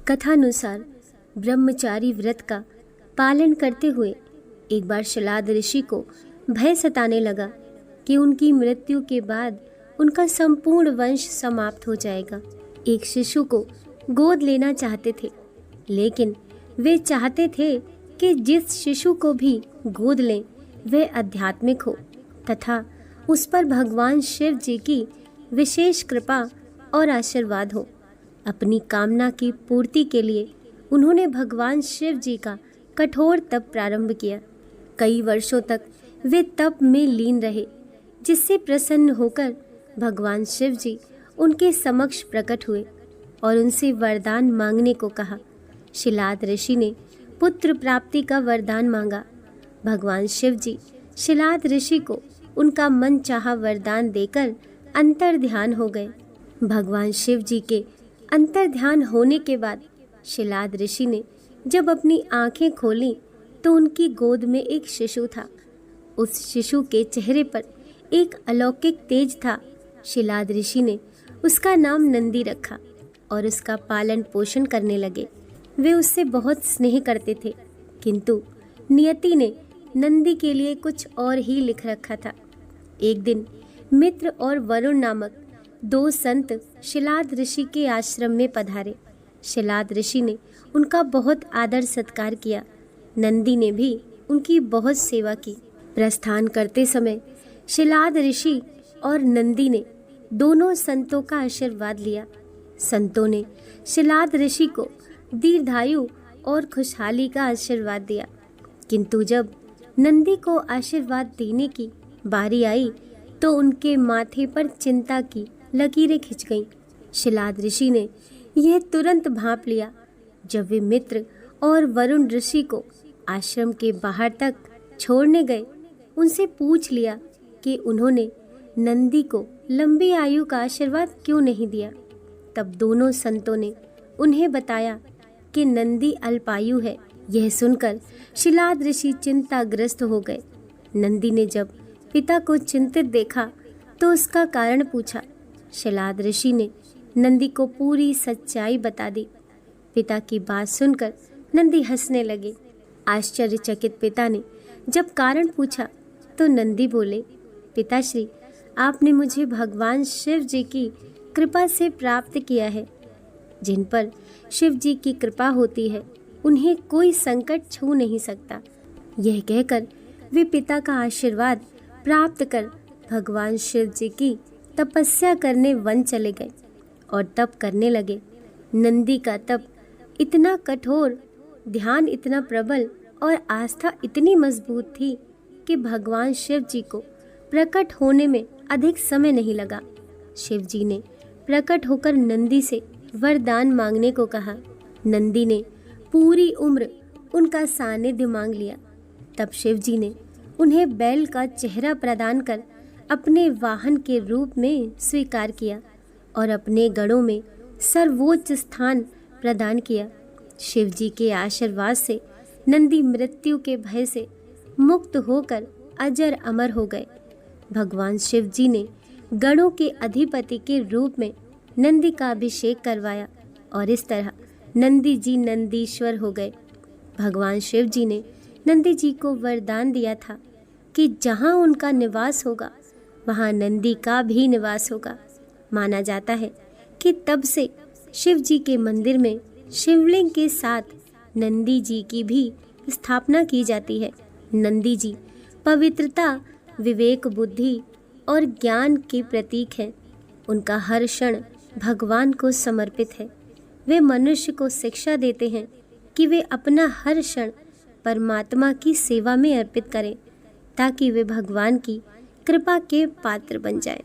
कथानुसार ब्रह्मचारी व्रत का पालन करते हुए एक बार शलाद ऋषि को भय सताने लगा कि उनकी मृत्यु के बाद उनका संपूर्ण वंश समाप्त हो जाएगा। एक शिशु को गोद लेना चाहते थे, लेकिन वे चाहते थे कि जिस शिशु को भी गोद लें वह आध्यात्मिक हो तथा उस पर भगवान शिव जी की विशेष कृपा और आशीर्वाद हो। अपनी कामना की पूर्ति के लिए उन्होंने भगवान शिव जी का कठोर तप प्रारंभ किया। कई वर्षों तक वे तप में लीन रहे, जिससे प्रसन्न होकर भगवान शिव जी उनके समक्ष प्रकट हुए और उनसे वरदान मांगने को कहा। शिलाद ऋषि ने पुत्र प्राप्ति का वरदान मांगा। भगवान शिव जी शिलाद ऋषि को उनका मन चाहा वरदान देकर अंतर्ध्यान हो गए। भगवान शिव जी के अंतर्ध्यान होने के बाद शिलाद ऋषि ने जब अपनी आंखें खोलीं तो उनकी गोद में एक शिशु था। उस शिशु के चेहरे पर एक अलौकिक तेज था। शिलाद ऋषि ने उसका नाम नंदी रखा और उसका पालन पोषण करने लगे। वे उससे बहुत स्नेह करते थे, किंतु नियति ने नंदी के लिए कुछ और ही लिख रखा था। एक दिन मित्र और वरुण नामक दो संत शिलाद ऋषि के आश्रम में पधारे। शिलाद ऋषि ने उनका बहुत आदर सत्कार किया। नंदी ने भी उनकी बहुत सेवा की। प्रस्थान करते समय शिलाद ऋषि और नंदी ने दोनों संतों का आशीर्वाद लिया। संतों ने शिलाद ऋषि को दीर्घायु और खुशहाली का आशीर्वाद दिया, किंतु जब नंदी को आशीर्वाद देने की बारी आई तो उनके माथे पर चिंता की लकीरें खिंच गईं। शिलाद ऋषि ने यह तुरंत भांप लिया। जब वे मित्र और वरुण ऋषि को आश्रम के बाहर तक छोड़ने गए, उनसे पूछ लिया कि उन्होंने नंदी को लंबी आयु का आशीर्वाद क्यों नहीं दिया। तब दोनों संतों ने उन्हें बताया कि नंदी अल्पायु है। यह सुनकर शिलाद ऋषि चिंताग्रस्त हो गए। नंदी ने जब पिता को चिंतित देखा तो उसका कारण पूछा। शिलाद ऋषि ने नंदी को पूरी सच्चाई बता दी। पिता की बात सुनकर नंदी हंसने लगे। आश्चर्यचकित पिता ने जब कारण पूछा तो नंदी बोले, पिताश्री, आपने मुझे भगवान शिव जी की कृपा से प्राप्त किया है। जिन पर शिव जी की कृपा होती है उन्हें कोई संकट छू नहीं सकता। यह कहकर वे पिता का आशीर्वाद प्राप्त कर भगवान शिव जी की तपस्या करने वन चले गए और तप करने लगे। नंदी का तप इतना कठोर, ध्यान इतना प्रबल और आस्था इतनी मजबूत थी कि भगवान शिव जी को प्रकट होने में अधिक समय नहीं लगा। शिव जी ने प्रकट होकर नंदी से वरदान मांगने को कहा। नंदी ने पूरी उम्र उनका सानिध्य मांग लिया। तब शिव जी ने उन्हें बैल का चेहरा प्रदान कर अपने वाहन के रूप में स्वीकार किया और अपने गणों में सर्वोच्च स्थान प्रदान किया। शिव जी के आशीर्वाद से नंदी मृत्यु के भय से मुक्त होकर अजर अमर हो गए। भगवान शिव जी ने गणों के अधिपति के रूप में नंदी का अभिषेक करवाया और इस तरह नंदी जी नंदीश्वर हो गए। भगवान शिव जी ने नंदी जी को वरदान दिया था कि जहाँ उनका निवास होगा वहाँ नंदी का भी निवास होगा। माना जाता है कि तब से शिव जी के मंदिर में शिवलिंग के साथ नंदी जी की भी स्थापना की जाती है। नंदी जी पवित्रता, विवेक, बुद्धि और ज्ञान के प्रतीक हैं। उनका हर क्षण भगवान को समर्पित है। वे मनुष्य को शिक्षा देते हैं कि वे अपना हर क्षण परमात्मा की सेवा में अर्पित करें ताकि वे भगवान की कृपा के पात्र बन जाएं।